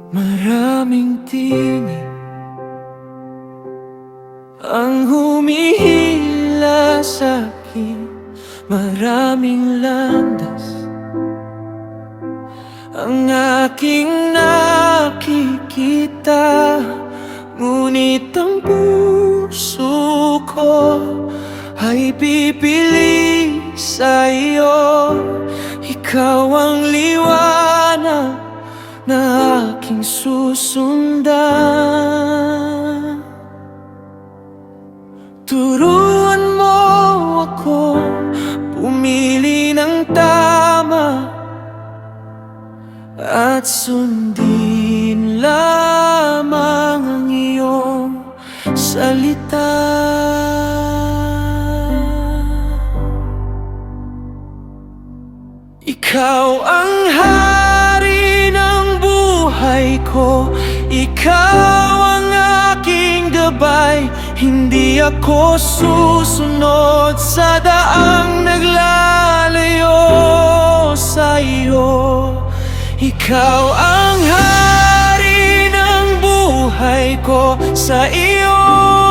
Maraming tinig ang humihila sa'kin, maraming landas ang aking nakikita. Ngunit ang puso ko ay pipili sa'yo. Ikaw ang liwanag na aking susundan. Turuan mo ako pumili ng tama at sundin lamang ang iyong salita. Ikaw ang hari ng buhay ko, ikaw ang aking gabay. Hindi ako susunod sa daang naglalayo sa iyo. Ikaw ang hari ng buhay ko, sa iyo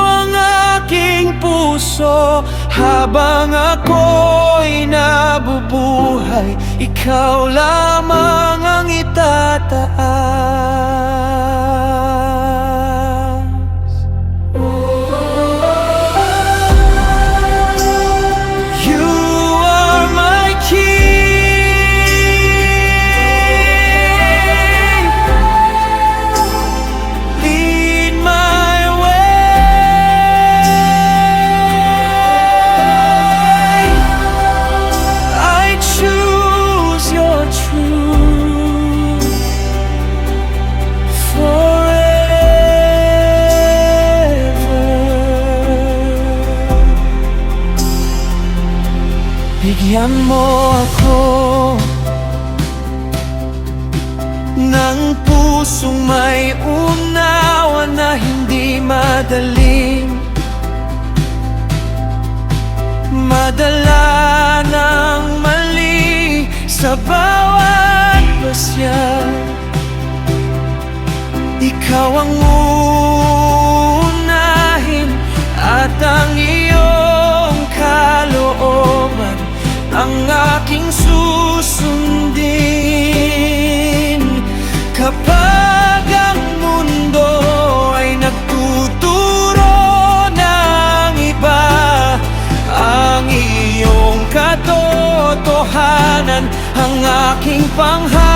ang aking puso. Habang ako'y nabubuhay, ikaw lamang ang itataas. You are my king, lead my way. I choose your truth forever. Bigyan mo ako ng pusong may unawa na hindi madaling madala ng mali sa bawat pasya. Ikaw ang uunahin at ang iyong kalooban ang aking susundin. Kapag ang mundo ay nagtuturo ng iba, ang iyong katotohanan ang aking panghahawakan.